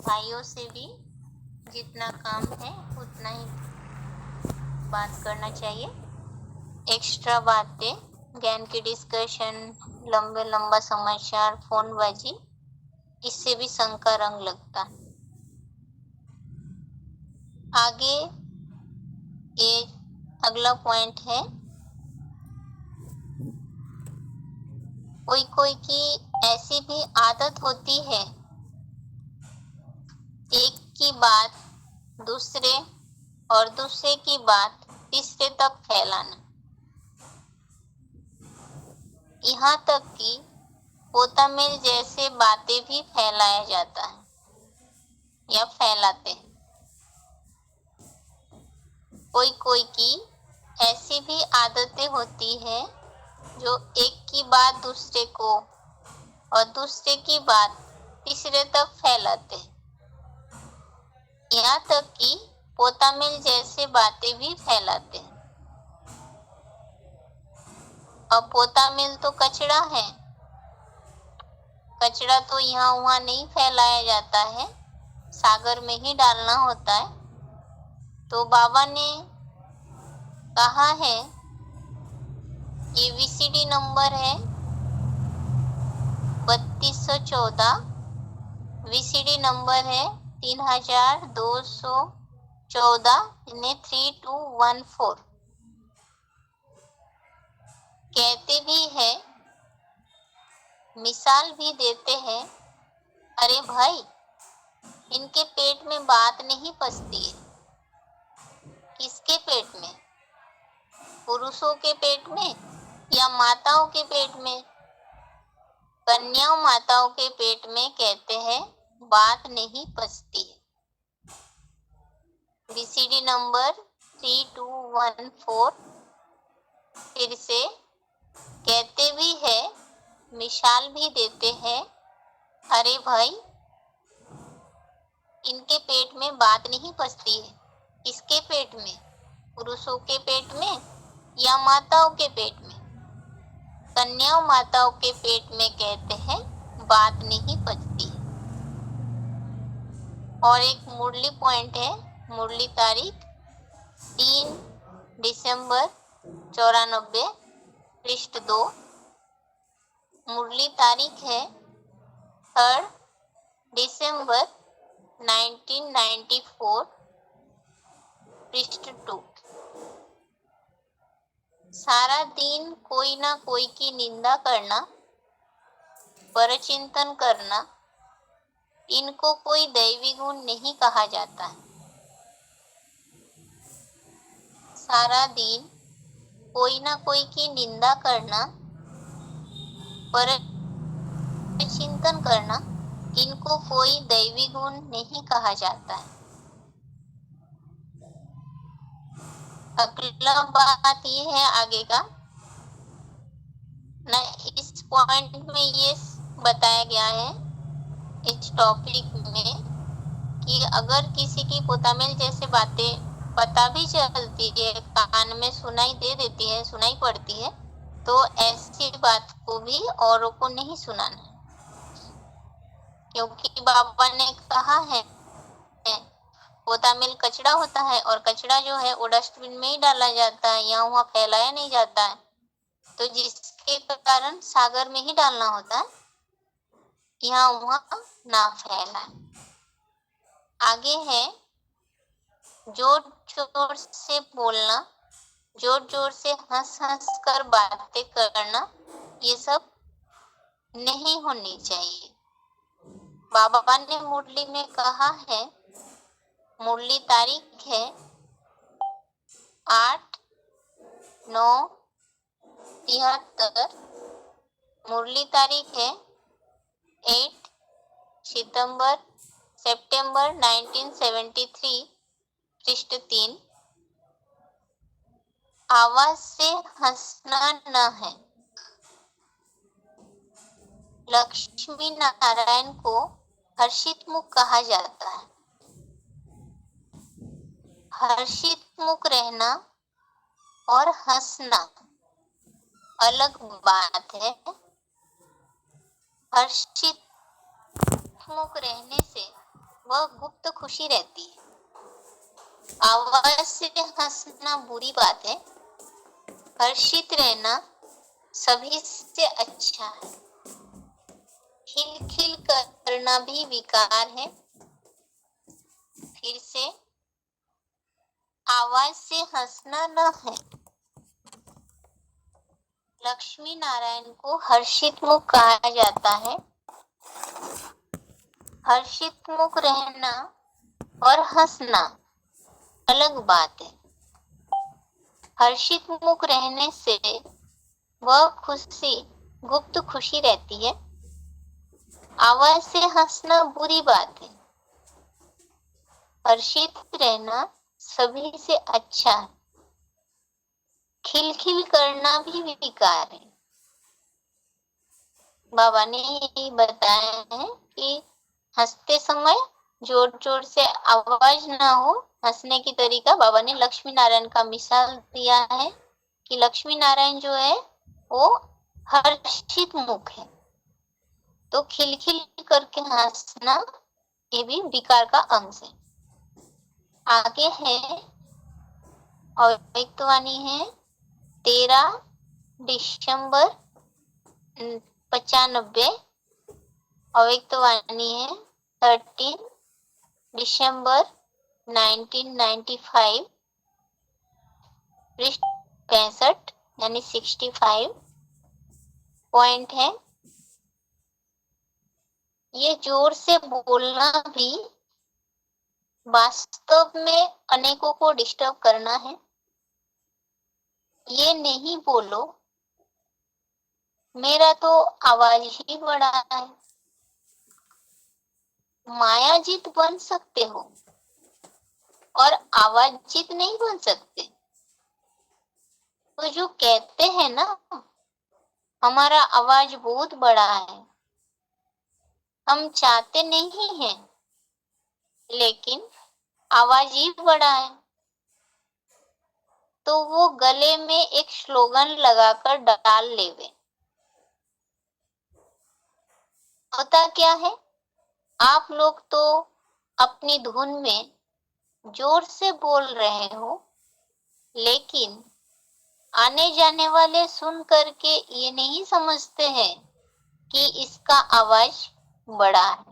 भाइयों से भी जितना काम है उतना ही बात करना चाहिए। एक्स्ट्रा बातें, ज्ञान की डिस्कशन, लंबा समाचार, फोनबाजी, इससे भी शंका रंग लगता है। आगे ये अगला पॉइंट है, कोई की ऐसी भी आदत होती है एक की बात दूसरे और दूसरे की बात तीसरे तक फैलाना, यहाँ तक कि पोतामेल जैसे बातें भी फैलाया जाता है या फैलाते हैं। कोई की ऐसी भी आदतें होती है जो एक की बात दूसरे को और दूसरे की बात तीसरे तक फैलाते हैं, यहाँ तक कि पोतामेल जैसे बातें भी फैलाते हैं। अब पोतामेल तो कचरा है, कचरा तो यहाँ वहाँ नहीं फैलाया जाता है, सागर में ही डालना होता है। तो बाबा ने कहा है, ये VCD नंबर है 3214, VCD नंबर है 3214 3214। कहते भी है, मिसाल भी देते हैं, अरे भाई इनके पेट में बात नहीं पचती है। किसके पेट में? पुरुषों के पेट में या माताओं के पेट में? कन्याओं माताओं के पेट में कहते हैं बात नहीं पचती है। VCD नंबर 3214 फिर से कहते भी है, मिसाल भी देते हैं, अरे भाई इनके पेट में बात नहीं पचती है। किसके पेट में? पुरुषों के पेट में या माताओं के पेट में? कन्याओं माताओं के पेट में कहते हैं बात नहीं पचती है। और एक मुरली पॉइंट है, मुरली तारीख 3 दिसंबर 94 पृष्ठ 2। मुरली तारीख है 3 दिसंबर 1994 पृष्ठ 2। सारा दिन कोई ना कोई की निंदा करना, परचिंतन करना, इनको कोई दैवी गुण नहीं कहा जाता है। सारा दिन कोई ना कोई की निंदा करना, परचिंतन करना, इनको कोई दैवी गुण नहीं कहा जाता है। अगला बात ये है आगे का ना, इस पॉइंट में ये बताया गया है इस टॉपिक में कि अगर किसी की पोतामेल जैसे बातें पता भी चलती है, कान में सुनाई दे देती है, सुनाई पड़ती है, तो ऐसी बात को भी औरों को नहीं सुनाना, क्योंकि बाबा ने कहा है पोतामेल कचरा होता है और कचरा जो है वो डस्टबिन में ही डाला जाता है, यहाँ वहाँ फैलाया नहीं जाता है। तो जिसके कारण सागर में ही डालना होता है, यहाँ वहाँ ना फैलाए। आगे है, जोर जोर से बोलना, जोर जोर से हंस हंस कर बातें करना, ये सब नहीं होनी चाहिए। बाबा ने मुरली में कहा है, मुरली तारीख है 8/9/73, मुरली तारीख है 8 सितंबर 1973 पृष्ठ 3। आवाज से हंसना न है। लक्ष्मी नारायण को हर्षित मुख कहा जाता है। हर्षित मुख रहना और हंसना अलग बात है। हर्षित मुख रहने से वह गुप्त खुशी रहती है। आवाज से हंसना बुरी बात है, हर्षित रहना सभी से अच्छा है। खिलखिल करना भी विकार है। फिर से, आवाज से हंसना न है। लक्ष्मी नारायण को हर्षित मुख कहा जाता है। हर्षित मुख रहना और हंसना अलग बात है। हर्षित मुख रहने से वह खुशी गुप्त खुशी रहती है। आवाज से हंसना बुरी बात है, हर्षित रहना सभी से अच्छा है। खिलखिल करना भी विकार है। बाबा ने यही बताया है कि हंसते समय जोर जोर से आवाज ना हो। हंसने की तरीका बाबा ने लक्ष्मी नारायण का मिसाल दिया है कि लक्ष्मी नारायण जो है वो हर्षित मुख है, तो खिलखिल करके हंसना ये भी विकार का अंश है। आगे है अव्यक्तवाणी है 13 दिसंबर 95। अव्यक्तवाणी है 13 दिसंबर 1995, पृष्ठ 65 यानी 65 पॉइंट है। ये जोर से बोलना भी वास्तव में अनेकों को डिस्टर्ब करना है। ये नहीं बोलो मेरा तो आवाज ही बड़ा है। मायाजीत बन सकते हो और आवाजीत नहीं बन सकते। तो जो कहते हैं ना हमारा आवाज बहुत बड़ा है, हम चाहते नहीं हैं लेकिन आवाज ही बड़ा है, तो वो गले में एक स्लोगन लगाकर डाल लेवे। होता क्या है, आप लोग तो अपनी धुन में जोर से बोल रहे हो, लेकिन आने जाने वाले सुन करके ये नहीं समझते हैं कि इसका आवाज बड़ा है।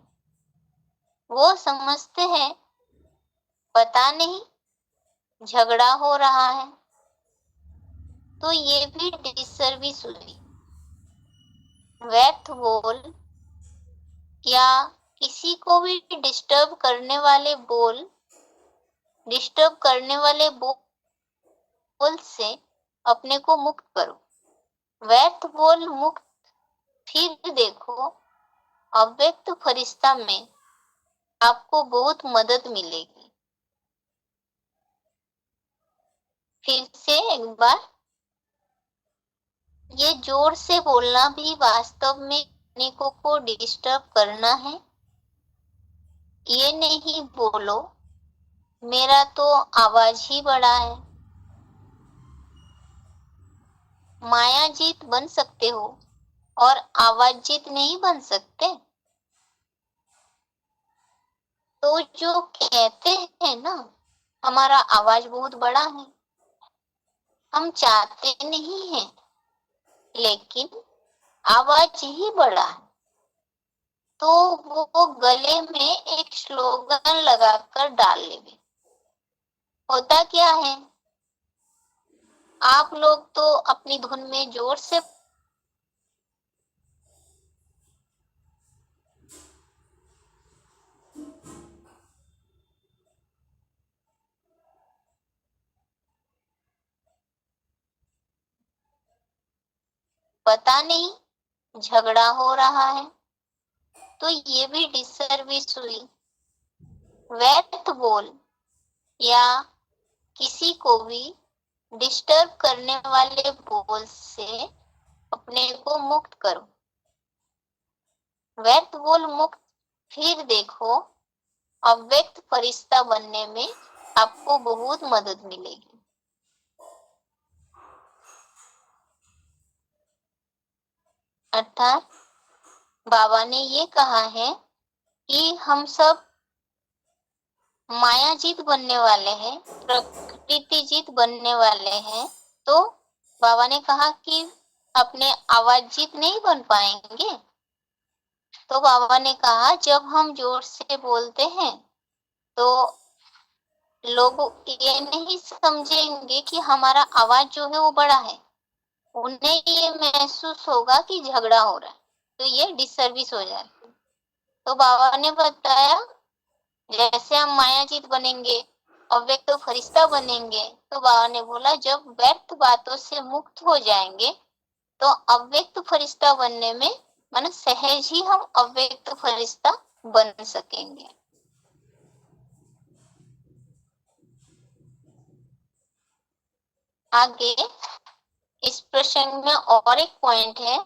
वो समझते हैं पता नहीं झगड़ा हो रहा है। तो ये भी डिसर्विस हुई। व्यर्थ बोल या किसी को भी डिस्टर्ब करने वाले बोल से अपने को मुक्त करो। व्यर्थ बोल मुक्त। फिर देखो अव्यक्त फरिश्ता में आपको बहुत मदद मिलेगी। फिर से एक बार, ये जोर से बोलना भी वास्तव में अनेकों को डिस्टर्ब करना है। ये नहीं बोलो मेरा तो आवाज ही बड़ा है। मायाजीत बन सकते हो और आवाजीत नहीं बन सकते। तो जो कहते हैं ना हमारा आवाज बहुत बड़ा है, हम चाहते नहीं हैं लेकिन आवाज ही बड़ा है, तो वो गले में एक स्लोगन लगाकर डाल लेवे। होता क्या है, आप लोग तो अपनी धुन में जोर से पता नहीं झगड़ा हो रहा है, तो ये भी डिसर्विस हुई। व्यर्थ बोल या किसी को भी डिस्टर्ब करने वाले बोल से अपने को मुक्त करो। व्यर्थ बोल मुक्त। फिर देखो अव्यक्त फरिश्ता बनने में आपको बहुत मदद मिलेगी। अर्थात बाबा ने ये कहा है कि हम सब मायाजीत बनने वाले हैं, प्रकृति जीत बनने वाले हैं, तो बाबा ने कहा कि अपने आवाज जीत नहीं बन पाएंगे। तो बाबा ने कहा जब हम जोर से बोलते हैं तो लोग ये नहीं समझेंगे कि हमारा आवाज जो है वो बड़ा है, उन्हें ये महसूस होगा कि झगड़ा हो रहा है, तो ये डिसर्विस हो जाएगी। तो बाबा ने बताया जैसे हम मायाजीत बनेंगे, अव्यक्त तो फरिश्ता बनेंगे, तो बाबा ने बोला जब व्यर्थ बातों से मुक्त हो जाएंगे तो अव्यक्त फरिश्ता बनने में माने सहज ही हम अव्यक्त फरिश्ता बन सकेंगे। आगे इस प्रसंग में और एक पॉइंट है,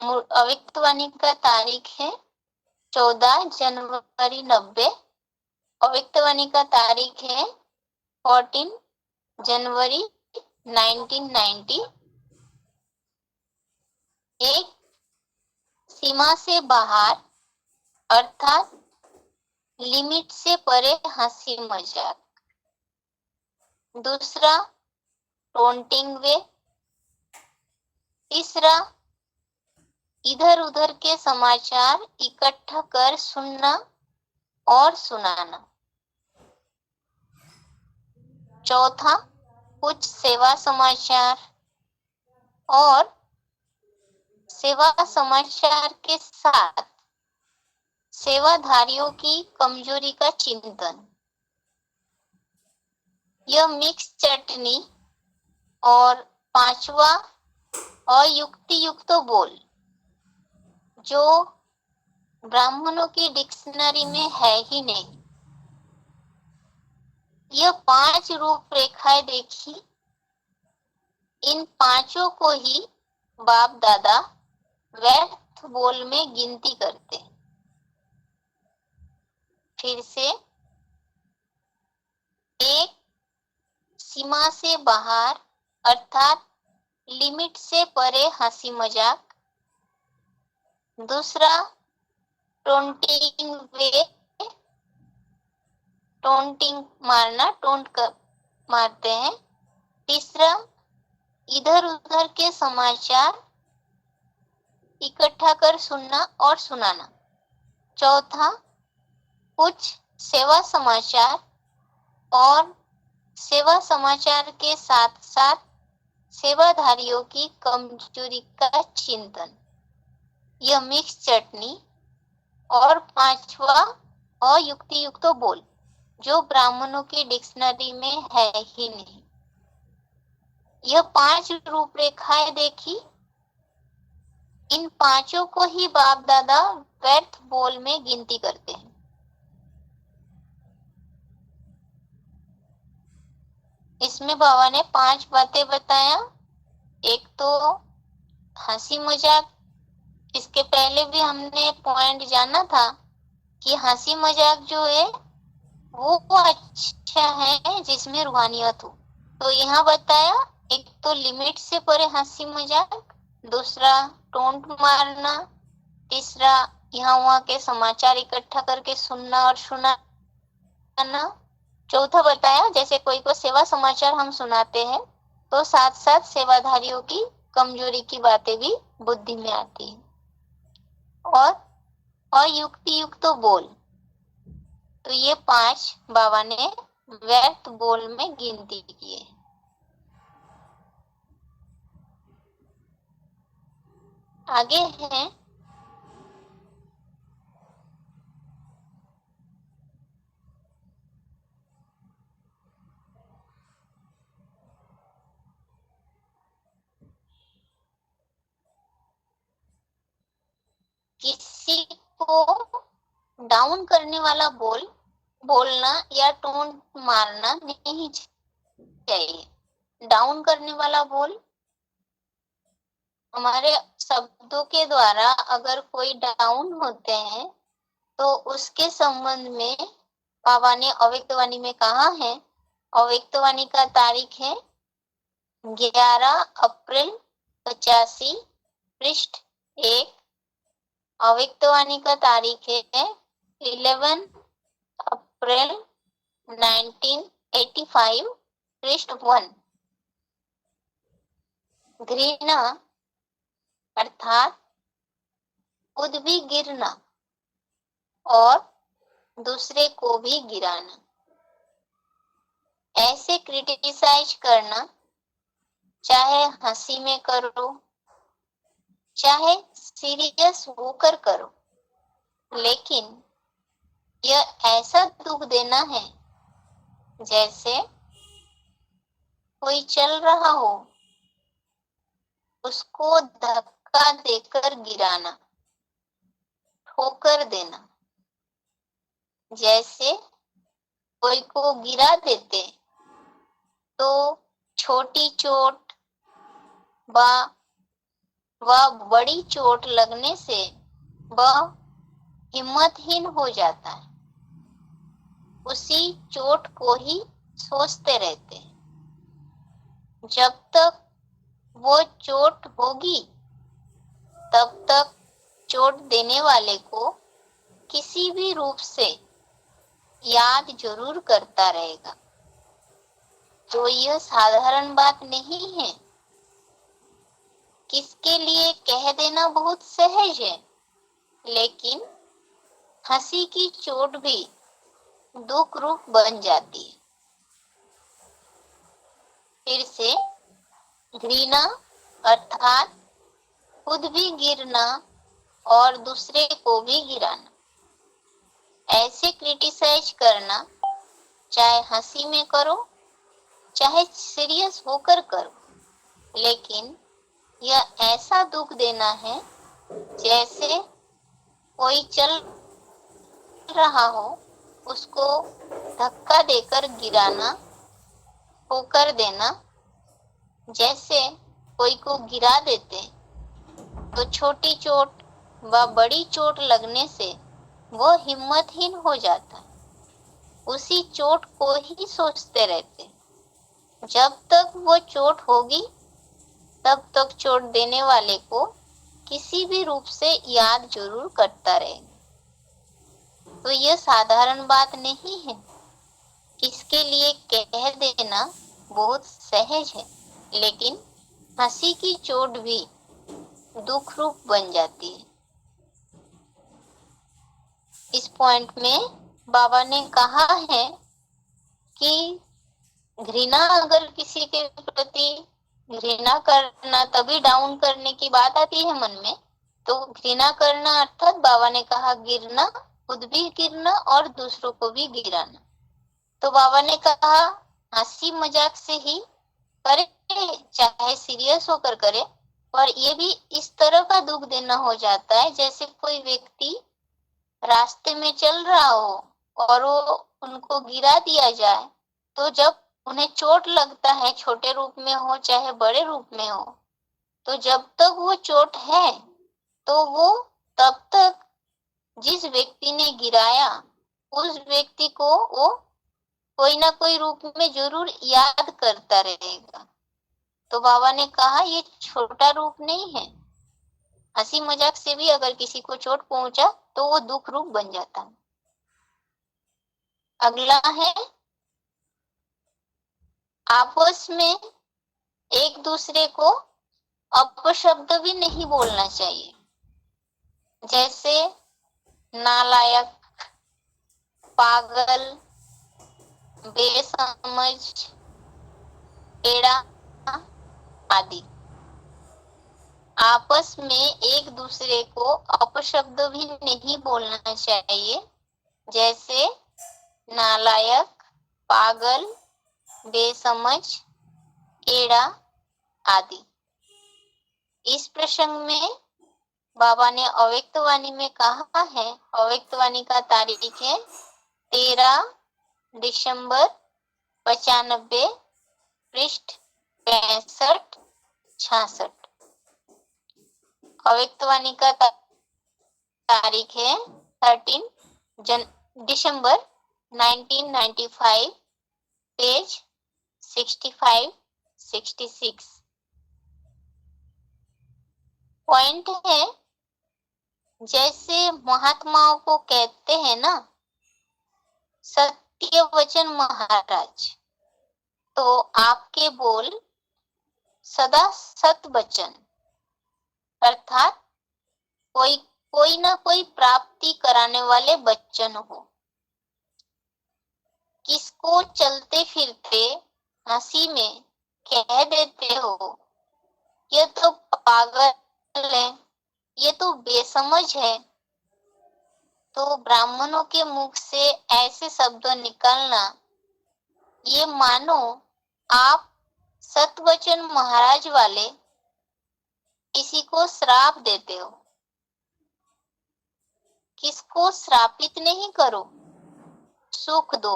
अव्यक्तवाणी का तारीख है 14 जनवरी 90, अव्यक्तवाणी का तारीख है 14 जनवरी 1990। एक सीमा से बाहर अर्थात लिमिट से परे हंसी मजाक। दूसरा टोंटिंग वे। तीसरा इधर उधर के समाचार इकट्ठा कर सुनना और सुनाना। चौथा कुछ सेवा समाचार और सेवा समाचार के साथ सेवाधारियों की कमजोरी का चिंतन। यह मिक्स चटनी। और पांचवा अयुक्ति युक्त बोल, जो ब्राह्मणों की डिक्शनरी में है ही नहीं। यह 5 रूपरेखाएं देखी, इन पांचों को ही बाप दादा व्यर्थ बोल में गिनती करते। फिर से, एक सीमा से बाहर अर्थात लिमिट से परे हंसी मजाक। दूसरा टोंटिंग वे, टोंटिंग मारना, टोंट कर मारते हैं। तीसरा इधर उधर के समाचार इकट्ठा कर सुनना और सुनाना। चौथा कुछ सेवा समाचार और सेवा समाचार के साथ साथ सेवाधारियों की कमजोरी का चिंतन। यह मिक्स चटनी। और पांचवा अयुक्ति युक्त बोल, जो ब्राह्मणों की डिक्शनरी में है ही नहीं। यह 5 रूपरेखाएं देखी, इन पांचों को ही बाप दादा व्यर्थ बोल में गिनती करते हैं। इसमें बाबा ने 5 बातें बताया। एक तो हंसी मजाक, इसके पहले भी हमने पॉइंट जाना था कि हंसी मजाक जो है वो अच्छा है जिसमें रूहानियत हो। तो यहाँ बताया एक तो लिमिट से परे हंसी मजाक, दूसरा टोंट मारना, तीसरा यहाँ वहाँ के समाचार इकट्ठा करके सुनना और सुनाना। चौथा बताया जैसे कोई को सेवा समाचार हम सुनाते हैं तो साथ साथ सेवाधारियों की कमजोरी की बातें भी बुद्धि में आती है। और अयुक्ति युक्त बोल, तो ये 5 बाबा ने व्यर्थ बोल में गिनती किए। आगे है किसी को डाउन करने वाला बोलना या टोन मारना नहीं चाहिए। डाउन करने वाला बोल हमारे शब्दों के द्वारा अगर कोई डाउन होते हैं तो उसके संबंध में बाबा ने अव्यक्तवाणी में कहा है। अव्यक्तवाणी का तारीख है 11 अप्रैल 85, पृष्ठ 1। अव्यक्तवाणी का तारीख है 11 अप्रैल 1985, पृष्ठ 1। घृणा अर्थात खुद भी गिरना और दूसरे को भी गिराना। ऐसे क्रिटिसाइज करना, चाहे हंसी में करो, चाहे सीरियस होकर करो, लेकिन यह ऐसा दुख देना है जैसे कोई चल रहा हो, उसको धक्का देकर गिराना, ठोकर देना। जैसे कोई को गिरा देते तो छोटी चोट व बड़ी चोट लगने से वह हिम्मतहीन हो जाता है, उसी चोट को ही सोचते रहते। जब तक वो चोट होगी तब तक चोट देने वाले को किसी भी रूप से याद जरूर करता रहेगा। तो यह साधारण बात नहीं है। किसके लिए कह देना बहुत सहज है, लेकिन हंसी की चोट भी दुख रूप बन जाती है। फिर से, घृणा अर्थात खुद भी गिरना और दूसरे को भी गिराना। ऐसे क्रिटिसाइज करना, चाहे हंसी में करो, चाहे सीरियस होकर करो, लेकिन यह ऐसा दुख देना है जैसे कोई चल रहा हो, उसको धक्का देकर गिराना, ठोकर देना। जैसे कोई को गिरा देते तो छोटी चोट व बड़ी चोट लगने से वो हिम्मतहीन हो जाता, उसी चोट को ही सोचते रहते। जब तक वो चोट होगी तब तक चोट देने वाले को किसी भी रूप से याद जरूर करता रहेगा। तो यह साधारण बात नहीं है। किसके लिए कह देना बहुत सहज है, लेकिन हंसी की चोट भी दुख रूप बन जाती है। इस पॉइंट में बाबा ने कहा है कि घृणा, अगर किसी के प्रति घृणा करना, तभी डाउन करने की बात आती है मन में, तो घृणा करना अर्थात बाबा ने कहा गिरना, खुद भी गिरना और दूसरों को भी गिराना। तो बाबा ने कहा हंसी मजाक से ही करे, चाहे सीरियस होकर करे, पर ये भी इस तरह का दुख देना हो जाता है जैसे कोई व्यक्ति रास्ते में चल रहा हो और वो उनको गिरा दिया जाए, तो जब उन्हें चोट लगता है, छोटे रूप में हो चाहे बड़े रूप में हो, तो जब तक वो चोट है तो वो तब तक जिस व्यक्ति ने गिराया उस व्यक्ति को वो कोई ना कोई रूप में जरूर याद करता रहेगा। तो बाबा ने कहा ये छोटा रूप नहीं है। हंसी मजाक से भी अगर किसी को चोट पहुंचा तो वो दुख रूप बन जाता है। अगला है, आपस में एक दूसरे को अपशब्द भी नहीं बोलना चाहिए। जैसे नालायक, पागल, बेसमझ, टेढ़ा आदि। आपस में एक दूसरे को अपशब्द भी नहीं बोलना चाहिए, जैसे नालायक, पागल, बेसमझ, टेढ़ा आदि। इस प्रसंग में बाबा ने अव्यक्तवाणी में कहा है, अव्यक्तवाणी का तारीख है 13 दिसंबर 95, पृष्ठ 65-66। अव्यक्तवाणी का तारीख है 13 दिसंबर 1995, पेज 65-66। पॉइंट है, जैसे महात्माओं को कहते हैं ना, सत्यवचन महाराज, तो आपके बोल सदा सत वचन, अर्थात कोई ना कोई प्राप्ति कराने वाले वचन हो। किसको चलते फिरते हंसी में कह देते हो, ये तो पागल है, ये तो बेसमझ है, तो ब्राह्मणों के मुख से ऐसे शब्द निकलना, ये मानो आप सतवचन महाराज वाले किसी को श्राप देते हो। किसको श्रापित नहीं करो, सुख दो।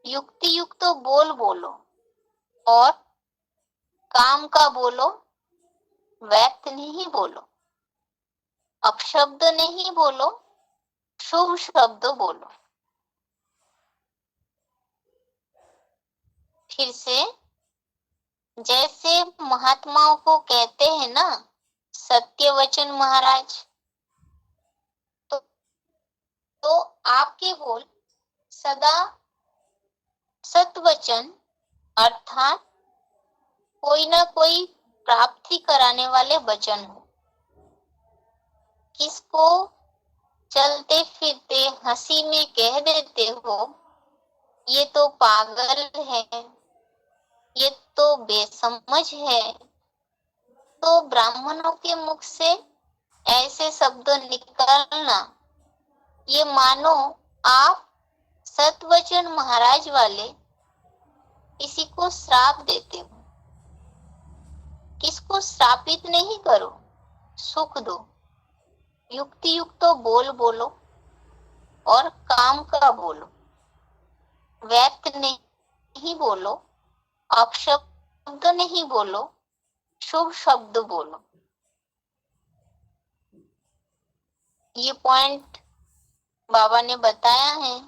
युक्ति युक्त बोल बोलो और काम का बोलो, व्यर्थ नहीं बोलो। अपशब्द नहीं बोलो, शुभ शब्द बोलो। फिर से, जैसे महात्माओं को कहते हैं ना सत्यवचन महाराज, तो आपके बोल सदा सतवचन, अर्थात कोई ना कोई प्राप्ति कराने वाले वचन हो। किसको चलते फिरते हंसी में कह देते हो, ये तो पागल है, ये तो बेसमझ है, तो ब्राह्मणों के मुख से ऐसे शब्द निकलना, ये मानो आप सतवचन महाराज वाले किसी को श्राप देते हो। किसको श्रापित नहीं करो, सुख दो। युक्ति युक्त बोल बोलो और काम का बोलो, व्यर्थ नहीं बोलो, अपशब्द नहीं बोलो, शुभ शब्द बोलो। ये पॉइंट बाबा ने बताया है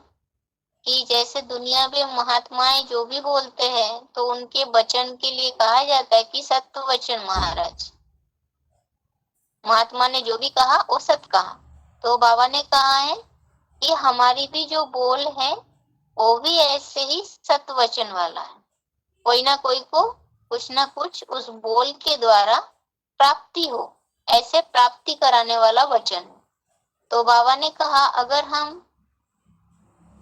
कि जैसे दुनिया में महात्माएं जो भी बोलते हैं तो उनके वचन के लिए कहा जाता है कि सत्य वचन महाराज। महात्मा ने जो भी कहा वो सत्य कहा। तो बाबा ने कहा है कि हमारी भी जो बोल है वो भी ऐसे ही सत्य वचन वाला है। कोई ना कोई को कुछ ना कुछ उस बोल के द्वारा प्राप्ति हो, ऐसे प्राप्ति कराने वाला वचन। तो बाबा ने कहा अगर हम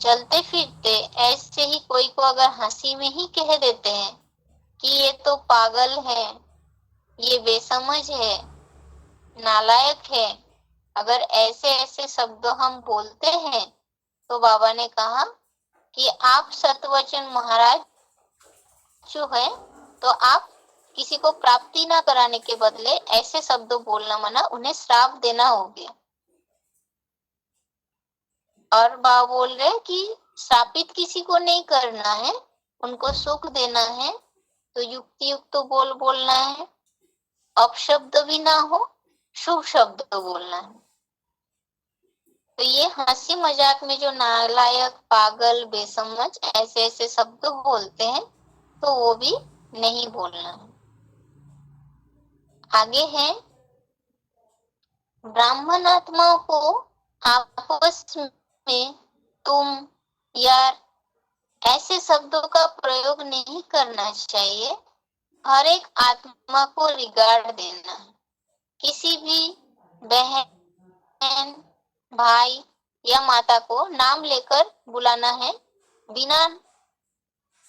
चलते फिरते ऐसे ही कोई को अगर हंसी में ही कह देते हैं कि ये तो पागल है, ये बेसमझ है, नालायक है, अगर ऐसे ऐसे शब्द हम बोलते हैं तो बाबा ने कहा कि आप सतवचन महाराज जो है, तो आप किसी को प्राप्ति ना कराने के बदले ऐसे शब्द बोलना मना, उन्हें श्राप देना हो गया। और बाबा बोल रहे कि श्रापित किसी को नहीं करना है, उनको सुख देना है, तो युक्ति युक्त बोल बोलना है, अपशब्द भी ना हो, शुभ शब्द बोलना है। तो ये हंसी मजाक में जो नालायक, पागल, बेसमझ ऐसे ऐसे शब्द बोलते हैं तो वो भी नहीं बोलना है। आगे है, ब्राह्मण आत्माओं को आपस में तुम, यार ऐसे शब्दों का प्रयोग नहीं करना चाहिए। हर एक आत्मा को रिगार्ड देना है। किसी भी बहन, भाई या माता को नाम लेकर बुलाना है, बिना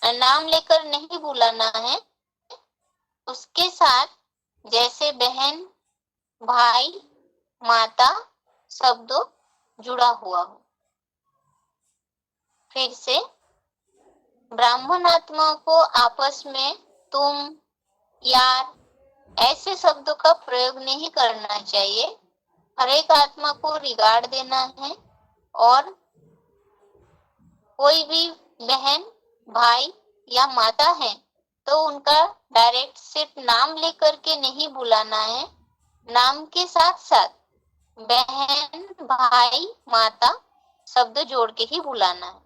नाम लेकर नहीं बुलाना है। उसके साथ जैसे बहन, भाई, माता शब्द जुड़ा हुआ हो। फिर से, ब्राह्मण आत्माओं को आपस में तुम, यार ऐसे शब्दों का प्रयोग नहीं करना चाहिए। हर एक आत्मा को रिगार्ड देना है और कोई भी बहन, भाई या माता है तो उनका डायरेक्ट सिर्फ नाम लेकर के नहीं बुलाना है, नाम के साथ साथ बहन, भाई, माता शब्द जोड़ के ही बुलाना है।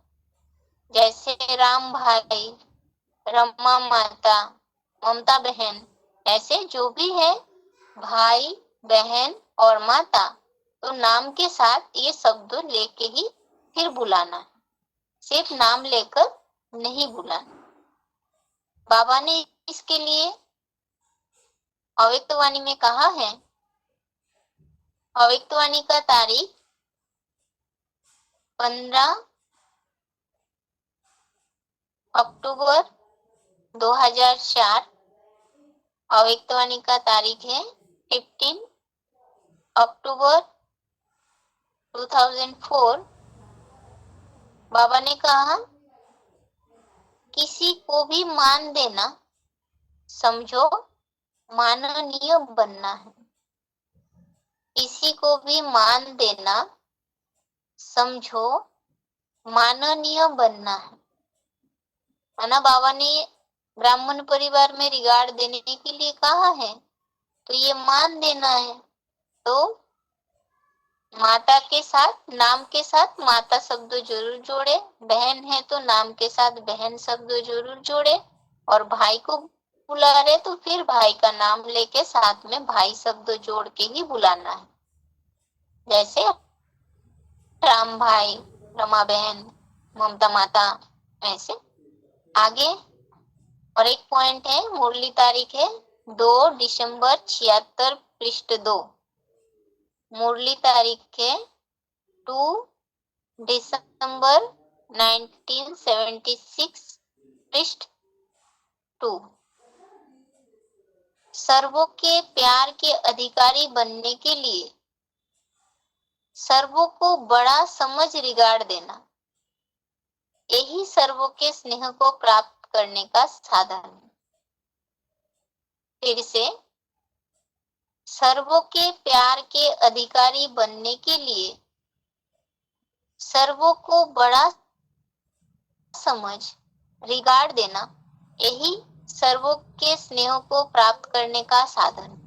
जैसे राम भाई, रमा माता, ममता बहन, ऐसे जो भी है भाई, बहन और माता, तो नाम के साथ ये शब्द लेके ही फिर बुलाना है। सिर्फ नाम लेकर नहीं बुलाना। बाबा ने इसके लिए अव्यक्तवाणी में कहा है। अव्यक्तवाणी का तारीख 15 अक्टूबर 2004। अव्यक्तवाणी का तारीख है 15 अक्टूबर 2004। बाबा ने कहा, किसी को भी मान देना समझो माननीय बनना है। किसी को भी मान देना समझो माननीय बनना है ना। बाबा ने ब्राह्मण परिवार में रिगार्ड देने के लिए कहा है, तो ये मान देना है। तो माता के साथ, नाम के साथ माता शब्द जरूर जोड़े, बहन है तो नाम के साथ बहन शब्द जरूर जोड़े, और भाई को बुला रहे तो फिर भाई का नाम लेके साथ में भाई शब्द जोड़ के ही बुलाना है। जैसे राम भाई, रमा बहन, ममता माता, ऐसे आगे। और एक पॉइंट है, मुरली तारीख है 2 दिसंबर 76, पृष्ठ 2। मुरली तारीख है 2 दिसंबर 1976, पृष्ठ 2। सर्वों के प्यार के अधिकारी बनने के लिए सर्वों को बड़ा समझ रिगार्ड देना, यही सर्वों के स्नेह को प्राप्त करने का साधन है। फिर से, सर्वों के प्यार के अधिकारी बनने के लिए सर्वों को बड़ा समझ रिगार्ड देना, यही सर्वों के स्नेह को प्राप्त करने का साधन है।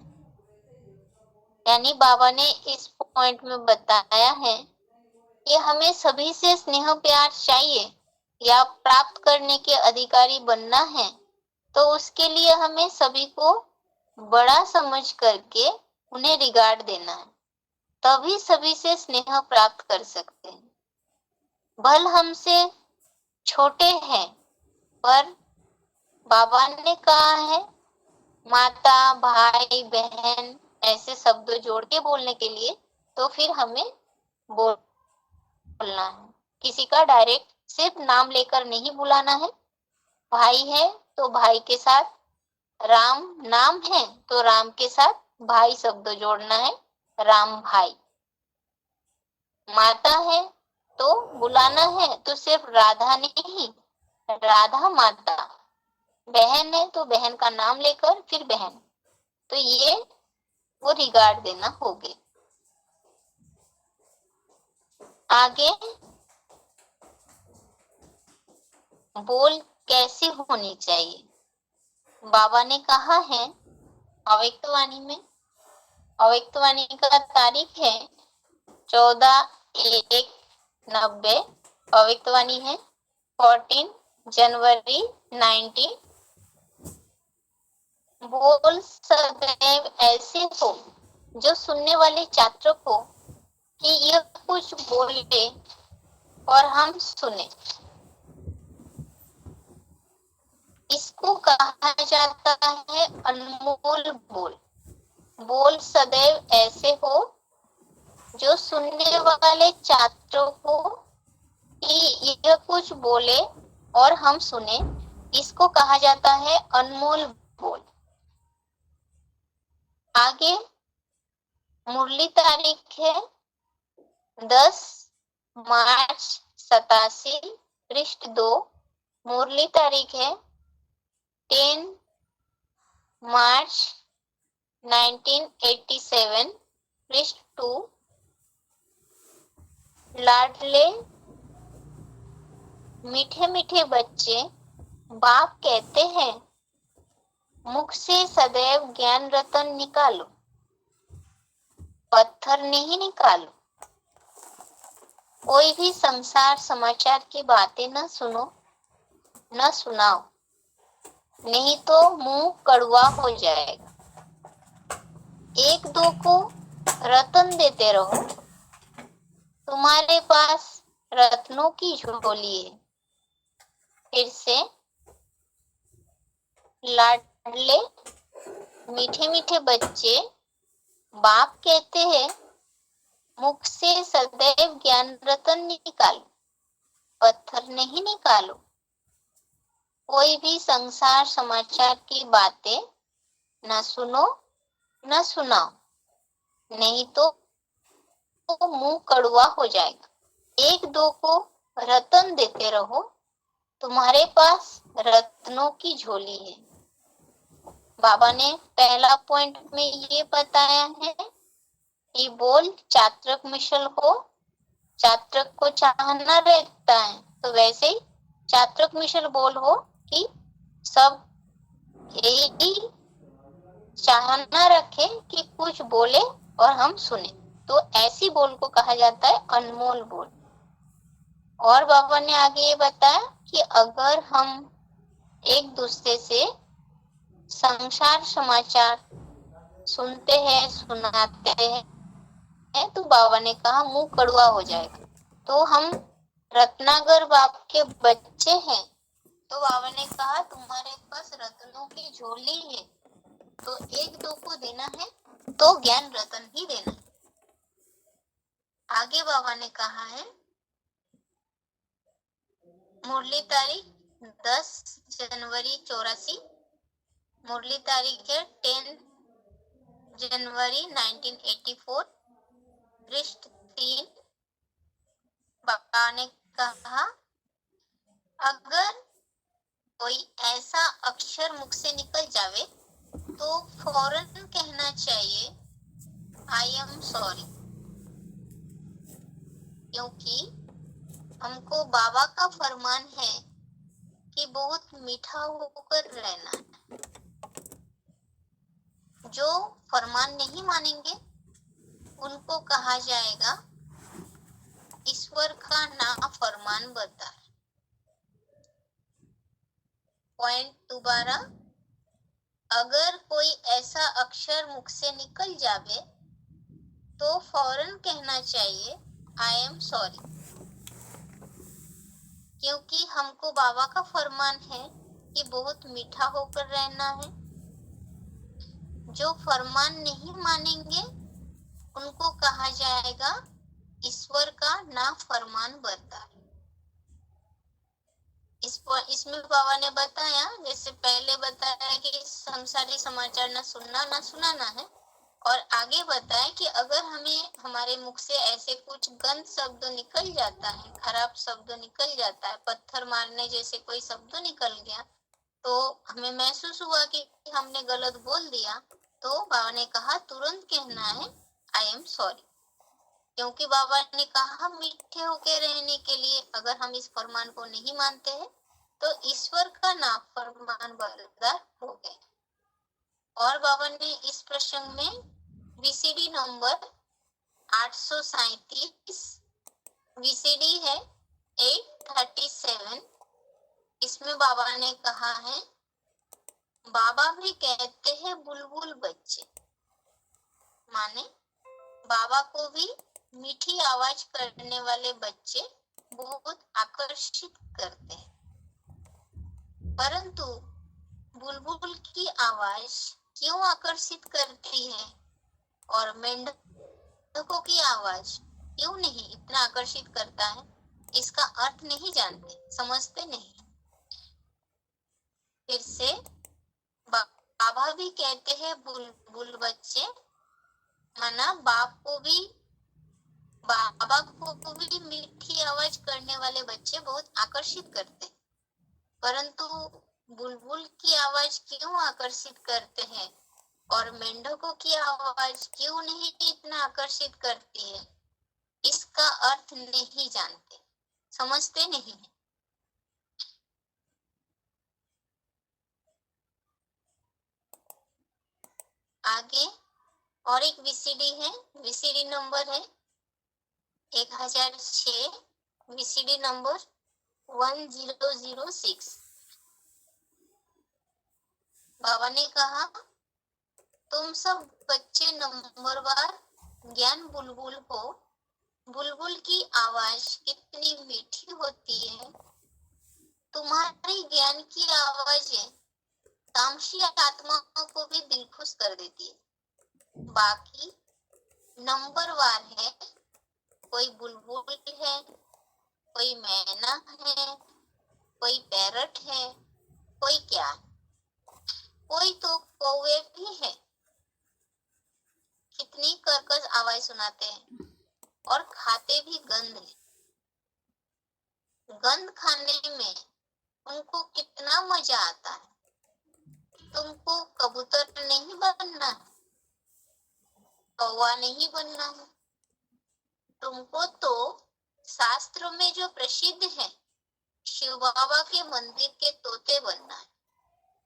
यानी बाबा ने इस पॉइंट में बताया है कि हमें सभी से स्नेह प्यार चाहिए या प्राप्त करने के अधिकारी बनना है, तो उसके लिए हमें सभी को बड़ा समझ करके उन्हें रिगार्ड देना है, तभी सभी से स्नेह प्राप्त कर सकते हैं। भल हमसे छोटे हैं, पर बाबा ने कहा है माता, भाई, बहन ऐसे शब्द जोड़ के बोलने के लिए, तो फिर हमें बोलना है। किसी का डायरेक्ट सिर्फ नाम लेकर नहीं बुलाना है। भाई है तो भाई के साथ, राम नाम है तो राम के साथ भाई शब्द जोड़ना है, राम भाई। माता है तो बुलाना है तो सिर्फ राधा नहीं, राधा माता। बहन है तो बहन का नाम लेकर फिर बहन, तो ये वो रिगार्ड देना हो गया। आगे, बोल कैसी होनी चाहिए। बाबा ने कहा है अव्यक्तवाणी में, अव्यक्तवाणी का तारीख है 14/1/90। अव्यक्तवाणी है 14 जनवरी 19। बोल सदैव ऐसे हो जो सुनने वाले छात्र को कि यह कुछ बोले और हम सुने। इसको कहा जाता है अनमोल बोल। बोल सदैव ऐसे हो जो सुनने वाले छात्रों को कि यह कुछ बोले और हम सुने, इसको कहा जाता है अनमोल बोल। आगे, मुरली तारीख है 10 मार्च 87, पृष्ठ 2। मुरली तारीख है 10 मार्च 1987, पृष्ठ 2। लाडले मीठे मीठे बच्चे बाप कहते हैं, मुख से सदैव ज्ञान रतन निकालो, पत्थर नहीं निकालो। कोई भी संसार समाचार की बातें न सुनो, न सुनाओ, नहीं तो मुंह कड़वा हो जाएगा। एक दो को रतन देते रहो। तुम्हारे पास रत्नों की झोली है, फिर से लाडले मीठे मीठे बच्चे बाप कहते हैं, मुख से सदैव ज्ञान रतन निकालो, पत्थर नहीं निकालो। कोई भी संसार समाचार की बातें न सुनो न सुनाओ, नहीं तो मुंह कड़वा हो जाएगा। एक दो को रतन देते रहो, तुम्हारे पास रत्नों की झोली है। बाबा ने पहला पॉइंट में ये बताया है कि बोल चात्रक मिशल हो, चात्रक को चाहना रहता है, तो वैसे ही चात्रक मिशल बोल हो कि सब यही चाहना रखे कि कुछ बोले और हम सुने, तो ऐसी बोल को कहा जाता है अनमोल बोल। और बाबा ने आगे ये बताया कि अगर हम एक दूसरे से संसार समाचार सुनते हैं, सुनाते हैं, तो बाबा ने कहा मुंह कड़वा हो जाएगा। तो हम रत्नागर बाप के बच्चे हैं, तो बाबा ने कहा तुम्हारे पास रत्नों की झोली है, तो एक दो को देना है तो ज्ञान रतन ही देना है। आगे बाबा ने कहा है मुरली तारीख 10 जनवरी 84, मुरली तारीख है 10 जनवरी 1984, पृष्ठ 3। बाबा ने कहा अगर कोई ऐसा अक्षर मुख से निकल जावे तो फौरन कहना चाहिए आई एम सॉरी, क्योंकि हमको बाबा का फरमान है कि बहुत मीठा होकर रहना है। जो फरमान नहीं मानेंगे उनको कहा जाएगा ईश्वर का नाफरमान बरदार। पॉइंट दोबारा, अगर कोई ऐसा अक्षर मुख से निकल जावे तो फौरन कहना चाहिए आई एम सॉरी, क्योंकि हमको बाबा का फरमान है कि बहुत मीठा होकर रहना है। जो फरमान नहीं मानेंगे उनको कहा जाएगा ईश्वर का नाफरमान बरदार। इसमें बाबा ने बताया, जैसे पहले बताया कि संसारी समाचार न सुनना न सुनाना है, और आगे बताया कि अगर हमें हमारे मुख से ऐसे कुछ गंद शब्द निकल जाता है, खराब शब्द निकल जाता है, पत्थर मारने जैसे कोई शब्द निकल गया, तो हमें महसूस हुआ कि हमने गलत बोल दिया, तो बाबा ने कहा तुरंत कहना है आई एम सॉरी, क्योंकि बाबा ने कहा मीठे होके रहने के लिए। अगर हम इस फरमान को नहीं मानते हैं तो ईश्वर का नाफरमान बरदार हो गए। और बाबा ने इस प्रसंग में वीसीडी नंबर 837, वीसीडी है 837, इसमें बाबा ने कहा है बाबा भी कहते हैं बुलबुल बच्चे, माने बाबा को भी मीठी आवाज करने वाले बच्चे बहुत आकर्षित करते हैं, परंतु बुलबुल की आवाज क्यों आकर्षित करती है और मेंढकों की आवाज क्यों नहीं इतना आकर्षित करता है, इसका अर्थ नहीं जानते, समझते नहीं। फिर से बाबा भी कहते हैं बुलबुल बच्चे, माना बाबा को भी मीठी आवाज करने वाले बच्चे बहुत आकर्षित करते हैं, परंतु बुलबुल की आवाज क्यों आकर्षित करते हैं और मेंढकों की आवाज क्यों नहीं इतना आकर्षित करती है, इसका अर्थ नहीं जानते, समझते नहीं है। आगे और एक वीसीडी है, वीसीडी नंबर है 1006, वीसीडी नंबर 1006। बाबा ने कहा तुम सब बच्चे नंबरवार ज्ञान बुलबुल हो, बुलबुल की आवाज कितनी मीठी होती है, तुम्हारी ज्ञान की आवाजें तामसी आत्माओं को भी दिल खुश कर देती है। बाकी नंबरवार है, कोई बुलबुल है, कोई मैना है, कोई पैरट है, कोई क्या, कोई तो कौवे भी है। कितनी कर्कश आवाज सुनाते हैं और खाते भी गंध है। गंध खाने में उनको कितना मजा आता है। तुमको कबूतर नहीं बनना है, कौवा नहीं बनना है, तुमको तो शास्त्रों में जो प्रसिद्ध है शिव बाबा के मंदिर के तोते बनना है,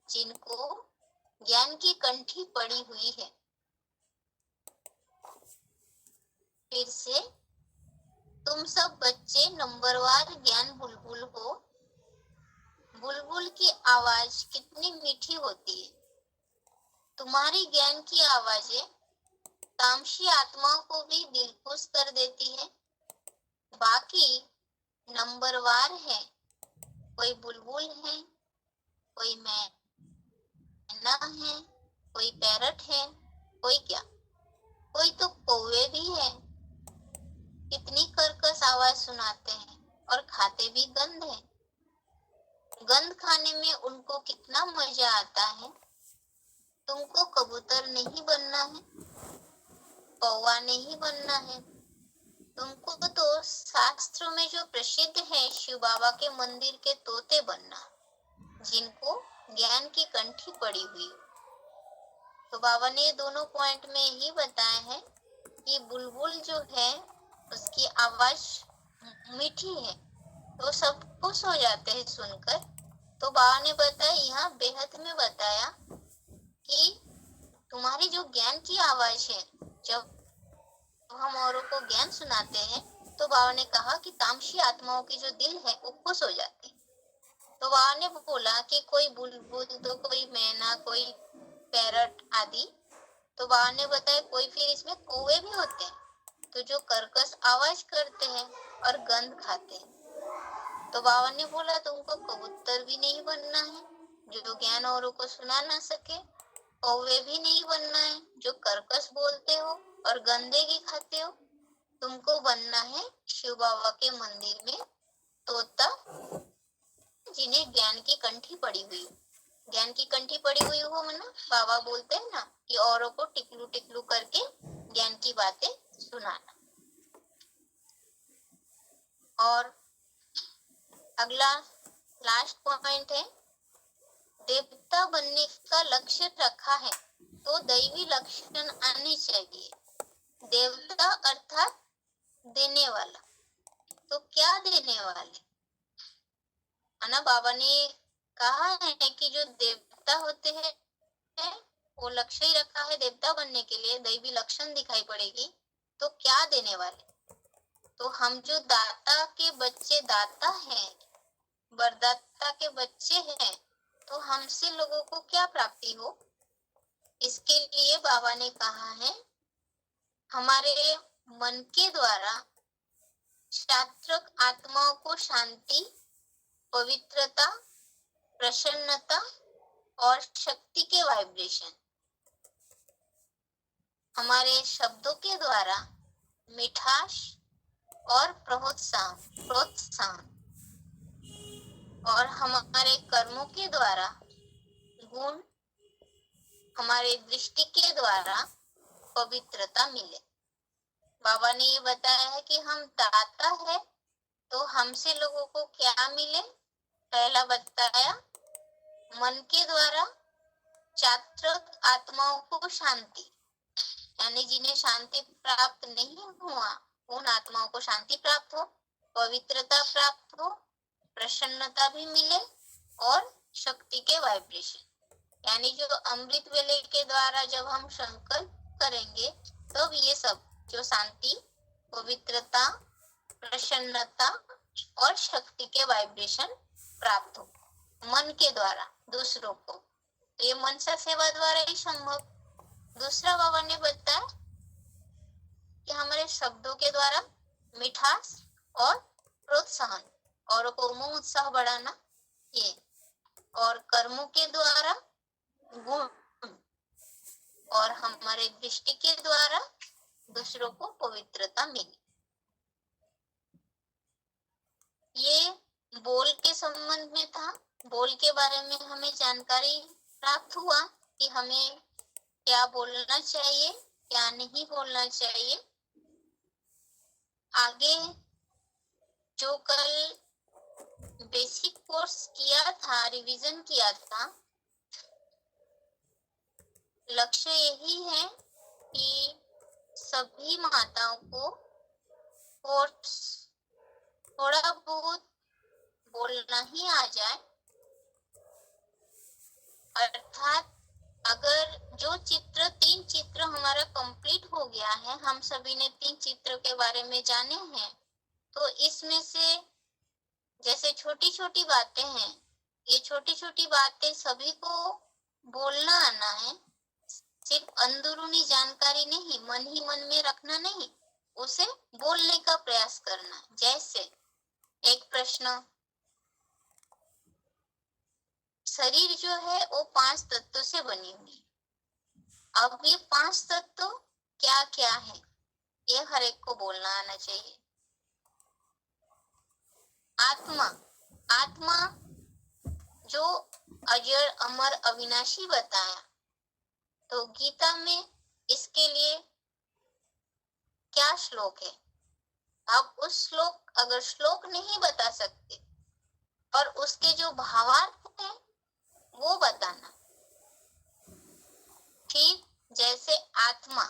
जिनको ज्ञान की कंठी पड़ी हुई है। फिर से, तुम सब बच्चे नंबरवार ज्ञान बुलबुल हो। बुलबुल की आवाज कितनी मीठी होती है। तुम्हारी ज्ञान की आवाजें तामसी आत्माओं को भी दिल खुश कर देती है। बाकी नंबरवार है, कोई बुलबुल है, कोई मैना है, कोई पैरट है, कोई क्या, कोई तो कौवे भी है। कितनी कर्कश आवाज सुनाते हैं और खाते भी गंध है। गंध खाने में उनको कितना मजा आता है। तुमको कबूतर नहीं बनना है, कौवा नहीं बनना है, तुमको तो शास्त्रों में जो प्रसिद्ध है शिव बाबा के मंदिर के तोते बनना, जिनको ज्ञान की कंठी पड़ी हुई हो। तो बाबा ने दोनों पॉइंट में ही बताया है कि बुलबुल जो है उसकी आवाज मीठी है, तो सब खुश हो जाते हैं सुनकर। तो बाबा ने बताया, यहाँ बेहद में बताया कि तुम्हारी जो ज्ञान की आवाज है, जब हम औरों को ज्ञान सुनाते हैं, तो बाबा ने कहा कि तामसी आत्माओं की जो दिल है वो खुश हो जाती है। तो बाबा ने बोला कि कोई बुलबुल, तो कोई मैना, कोई पैरट आदि। तो बाबा ने बताया कोई फिर इसमें कौवे भी होते हैं, तो जो कर्कश आवाज करते हैं और गंध खाते हैं। तो बाबा ने बोला तुमको कबूतर भी नहीं बनना है, जो ज्ञान औरों को सुना ना सके, कौवे भी नहीं बनना है, जो कर्कश बोलते हो और गंदगी खाते हो। तुमको बनना है शिव बाबा के मंदिर में तोता, जिन्हें ज्ञान की कंठी पड़ी हुई हो। ज्ञान की कंठी पड़ी हुई हो मना, बाबा बोलते हैं ना कि औरों को टिकलू टिकलू करके ज्ञान की बातें सुनाना। और अगला लास्ट पॉइंट है, देवता बनने का लक्ष्य रखा है तो दैवी लक्षण आने चाहिए। देवता अर्थात देने वाला। तो क्या देने वाले, है ना। बाबा ने कहा है कि जो देवता होते हैं वो लक्ष्य ही रखा है देवता बनने के लिए, दैवी लक्षण दिखाई पड़ेगी। तो क्या देने वाले, तो हम जो दाता के बच्चे दाता हैं, वरदाता के बच्चे हैं, तो हमसे लोगों को क्या प्राप्ति हो, इसके लिए बाबा ने कहा है हमारे मन के द्वारा शास्त्रक आत्माओं को शांति, पवित्रता, प्रसन्नता और शक्ति के वाइब्रेशन, हमारे शब्दों के द्वारा मिठास और प्रोत्साहन और हमारे कर्मों के द्वारा गुण, हमारे दृष्टि के द्वारा पवित्रता मिले। बाबा ने ये बताया है कि हम दाता है, तो हमसे लोगों को क्या मिले। पहला बताया मन के द्वारा चात्रक आत्माओं को शांति, यानी जिन्हें शांति प्राप्त नहीं हुआ उन आत्माओं को शांति प्राप्त हो, पवित्रता प्राप्त हो, प्रसन्नता भी मिले और शक्ति के वाइब्रेशन, यानी जो अमृत वेले के द्वारा जब हम संकल्प करेंगे तब ये सब जो शांति, पवित्रता, प्रसन्नता और शक्ति के वाइब्रेशन प्राप्त हो मन के द्वारा दूसरों को। तो ये मनसा सेवा द्वारा ही संभव। दूसरा बाबा ने बताया कि हमारे शब्दों के द्वारा मिठास और प्रोत्साहन, औरों को उमंग उत्साह बढ़ाना, ये, और कर्मों के द्वारा गुण, और हमारे दृष्टि के द्वारा दूसरों को पवित्रता मिली। ये बोल के संबंध में था। बोल के बारे में हमें जानकारी प्राप्त हुआ कि हमें क्या बोलना चाहिए, क्या नहीं बोलना चाहिए। आगे जो कल बेसिक कोर्स किया था, रिवीजन किया था, लक्ष्य यही है कि सभी माताओं को कोर्स थोड़ा बहुत बोलना ही आ जाए। अर्थात अगर जो चित्र 3 चित्र हमारा कंप्लीट हो गया है, हम सभी ने 3 चित्र के बारे में जाने हैं, तो इसमें से जैसे छोटी छोटी बातें हैं, ये छोटी छोटी बातें सभी को बोलना आना है। सिर्फ अंदरूनी जानकारी नहीं, मन ही मन में रखना नहीं, उसे बोलने का प्रयास करना। जैसे एक प्रश्न, शरीर जो है वो 5 तत्वों से बनी हुई। अब ये 5 तत्व क्या क्या है, ये हर एक को बोलना आना चाहिए। आत्मा, आत्मा जो अजर अमर अविनाशी बताया, तो गीता में इसके लिए क्या श्लोक है? आप उस श्लोक, अगर श्लोक नहीं बता सकते और उसके जो भावार्थ है वो बताना। ठीक जैसे आत्मा,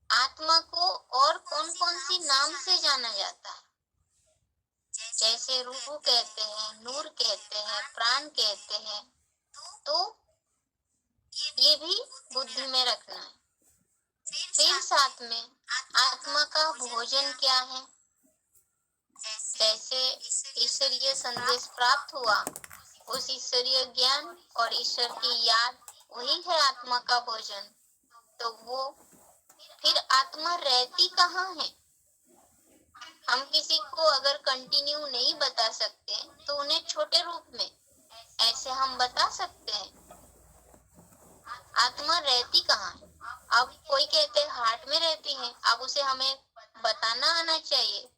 आत्मा को और कौन कौन सी नाम से जाना जाता है? जैसे रूह कहते हैं, नूर कहते हैं, प्राण कहते हैं। तो ये भी बुद्धि में रखना है। फिर साथ में आत्मा का भोजन क्या है? जैसे ईश्वरीय संदेश प्राप्त हुआ, उस ईश्वरीय ज्ञान और ईश्वर की याद, वही है आत्मा का भोजन। तो वो फिर आत्मा रहती कहाँ है? हम किसी को अगर कंटिन्यू नहीं बता सकते तो उन्हें छोटे रूप में ऐसे हम बता सकते हैं। आत्मा रहती कहाँ है? अब कोई कहते हैं हार्ट में रहती है, अब उसे हमें बताना आना चाहिए।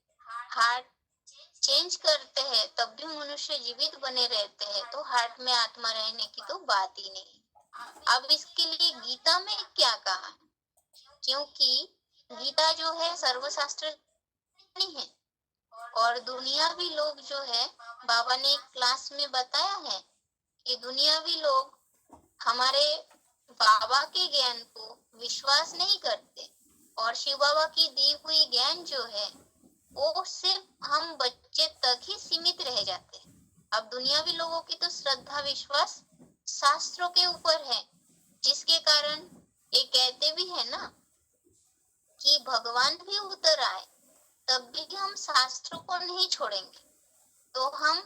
हार्ट चेंज करते हैं तब भी मनुष्य जीवित बने रहते हैं, तो हार्ट में आत्मा रहने की तो बात ही नहीं। अब इसके लिए गीता में क्या कहा? क्योंकि गीता जो है सर्वशास्त्र नहीं है, और दुनियावी लोग जो है, बाबा ने एक क्लास में बताया है कि दुनियावी लोग हमारे बाबा के ज्ञान को विश्वास नहीं करते, और शिव बाबा की दी हुई ज्ञान जो है वो सिर्फ हम बच्चे तक ही सीमित रह जाते हैं। अब दुनियावी लोगों की तो श्रद्धा विश्वास शास्त्रों के ऊपर है, जिसके कारण ये कहते भी है ना कि भगवान भी उतर आए तब भी हम शास्त्रों को नहीं छोड़ेंगे। तो हम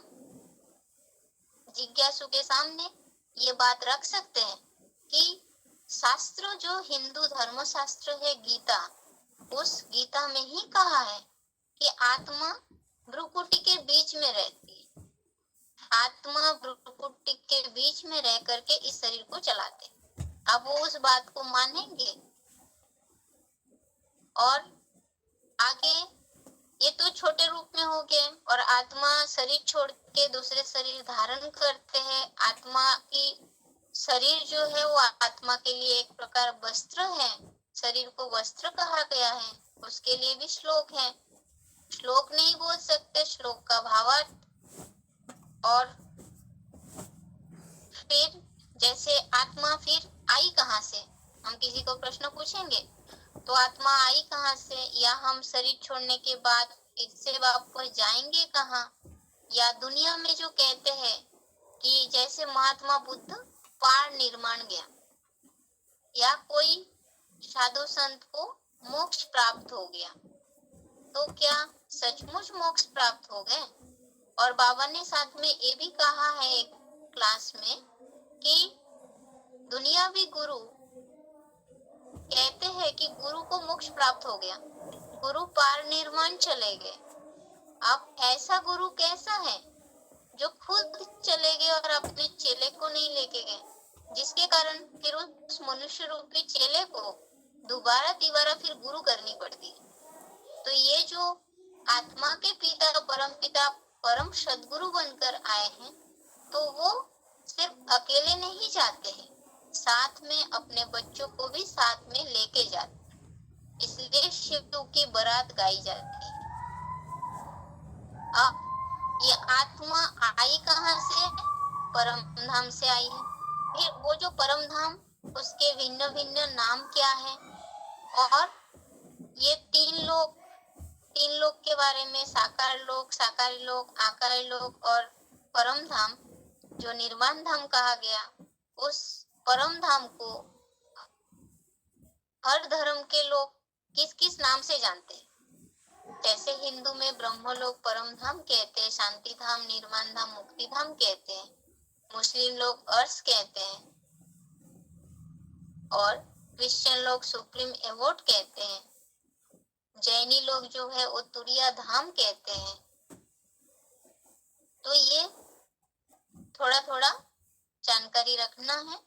जिज्ञासु के सामने ये बात रख सकते हैं कि शास्त्र जो हिंदू धर्म शास्त्र है गीता, उस गीता में ही कहा है कि आत्मा भ्रुकुटी के बीच में रहती है। आत्मा भ्रुकुटी के बीच में रह करके इस शरीर को चलाते। अब वो उस बात को मानेंगे। और आगे ये तो छोटे रूप में हो गए, और आत्मा शरीर छोड़ के दूसरे शरीर धारण करते हैं। आत्मा की शरीर जो है वो आत्मा के लिए एक प्रकार वस्त्र है, शरीर को वस्त्र कहा गया है, उसके लिए भी श्लोक है। श्लोक नहीं बोल सकते, श्लोक का भावार्थ। और फिर जैसे आत्मा फिर आई कहाँ से? हम किसी को प्रश्न पूछेंगे तो आत्मा आई कहाँ से, या हम शरीर छोड़ने के बाद इससे वापस जाएंगे कहाँ? या दुनिया में जो कहते हैं कि जैसे महात्मा बुद्ध पार निर्माण गया, या कोई साधु संत को मोक्ष प्राप्त हो गया, तो क्या सचमुच मोक्ष प्राप्त हो गए? और बाबा ने साथ में ये भी कहा है एक क्लास में कि दुनियावी गुरु कहते हैं कि गुरु को मोक्ष प्राप्त हो गया, गुरु पार निर्माण चले गए। अब ऐसा गुरु कैसा है जो खुद चले गए और अपने चेले को नहीं लेके गए, जिसके कारण फिर उस मनुष्य रूपी चेले को दोबारा तिबारा फिर गुरु करनी पड़ती है। तो ये जो आत्मा के पिता परम सदगुरु बनकर आए हैं, तो वो सिर्फ अकेले नहीं जाते हैं, साथ में अपने बच्चों को भी साथ में लेके जाते हैं। इसलिए शिव की बारात गाई जाती है। अब ये आत्मा आई कहाँ से? परम धाम से आई है। फिर वो जो परम धाम, उसके भिन्न भिन्न नाम क्या है? और ये तीन लोक के बारे में, साकार लोक, साकारी लोक, आकारी लोक और परम धाम, जो निर्वाण धाम कहा गया, उस परम धाम को हर धर्म के लोग किस किस नाम से जानते हैं? जैसे हिंदू में ब्रह्मलोक परम धाम कहते हैं, शांति धाम, निर्वाण धाम, मुक्ति धाम कहते हैं। मुस्लिम लोग अर्श कहते हैं और क्रिश्चियन लोग सुप्रीम एवोर्ड कहते हैं। जैनी लोग जो है वो तुरिया धाम कहते हैं। तो ये थोड़ा थोड़ा जानकारी रखना है।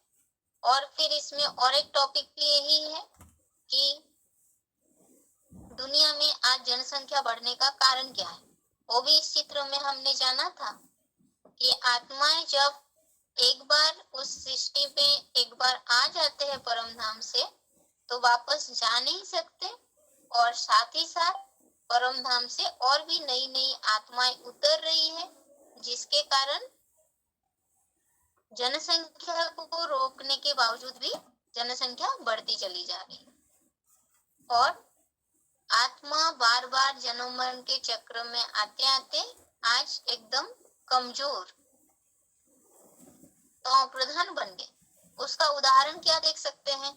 और फिर इसमें और एक टॉपिक भी यही है कि दुनिया में आज जनसंख्या बढ़ने का कारण क्या है। वो भी इस चित्र में हमने जाना था कि आत्माएं जब एक बार उस सृष्टि पे एक बार आ जाते हैं परम धाम से, तो वापस जा नहीं सकते, और साथ ही साथ परम धाम से और भी नई नई आत्माएं उतर रही है, जिसके कारण जनसंख्या को रोकने के बावजूद भी जनसंख्या बढ़ती चली जा रही है। और आत्मा बार बार जन्म मरण के चक्र में आते आते आज एकदम कमजोर तो प्रधान बन गए। उसका उदाहरण क्या देख सकते हैं?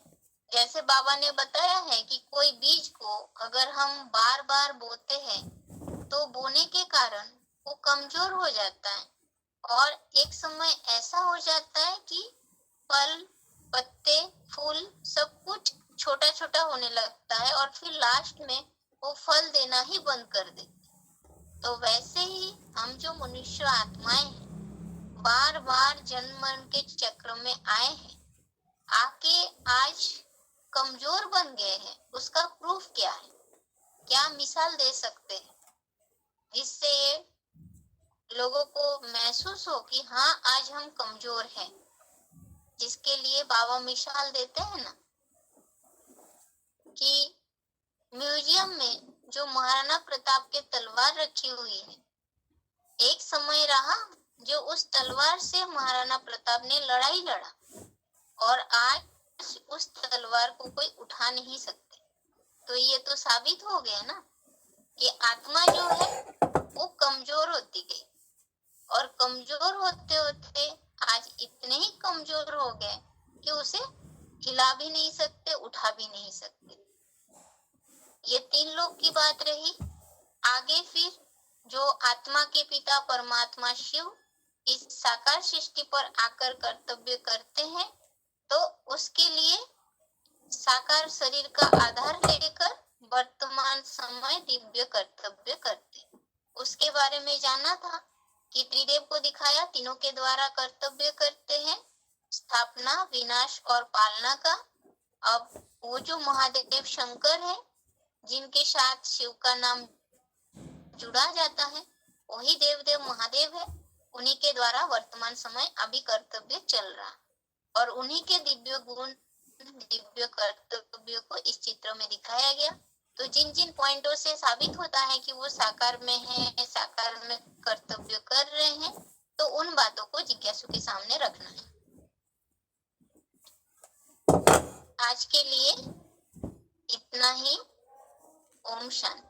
जैसे बाबा ने बताया है कि कोई बीज को अगर हम बार बार बोते हैं, तो बोने के कारण वो कमजोर हो जाता है, और एक समय ऐसा हो जाता है कि फल, पत्ते, फूल सब कुछ छोटा छोटा होने लगता है, और फिर लास्ट में वो फल देना ही बंद कर देते। तो वैसे ही हम जो मनुष्य आत्माएं हैं, बार बार जन्म मरण के चक्र में आए हैं, आके आज कमजोर बन गए हैं। उसका प्रूफ क्या है? क्या मिसाल दे सकते हैं जिससे लोगों को महसूस हो कि हाँ आज हम कमजोर हैं? जिसके लिए बाबा मिसाल देते हैं ना कि म्यूजियम में जो महाराणा प्रताप के तलवार रखी हुई है, एक समय रहा जो उस तलवार से महाराणा प्रताप ने लड़ाई लड़ा, और आज उस तलवार को कोई उठा नहीं सकते। तो ये तो साबित हो गया ना कि आत्मा जो है वो कमजोर होती गई, और कमजोर होते होते आज इतने ही कमजोर हो गए कि उसे हिला भी नहीं सकते, उठा भी नहीं सकते। ये तीन लोग की बात रही। आगे फिर जो आत्मा के पिता परमात्मा शिव इस साकार सृष्टि पर आकर कर्तव्य करते हैं, तो उसके लिए साकार शरीर का आधार लेकर वर्तमान समय दिव्य कर्तव्य करते। उसके बारे में जाना था कि त्रिदेव को दिखाया, तीनों के द्वारा कर्तव्य करते हैं, स्थापना, विनाश और पालना का। अब वो जो महादेव शंकर है, जिनके साथ शिव का नाम जुड़ा जाता है, वही देव महादेव है। उन्हीं के द्वारा वर्तमान समय अभी कर्तव्य चल रहा, और उन्हीं के दिव्य गुण, दिव्य कर्तव्य को इस चित्र में दिखाया गया। तो जिन जिन पॉइंटों से साबित होता है कि वो साकार में है, साकार में कर्तव्य कर रहे हैं, तो उन बातों को जिज्ञासु के सामने रखना है। आज के लिए इतना ही। ओम शांति।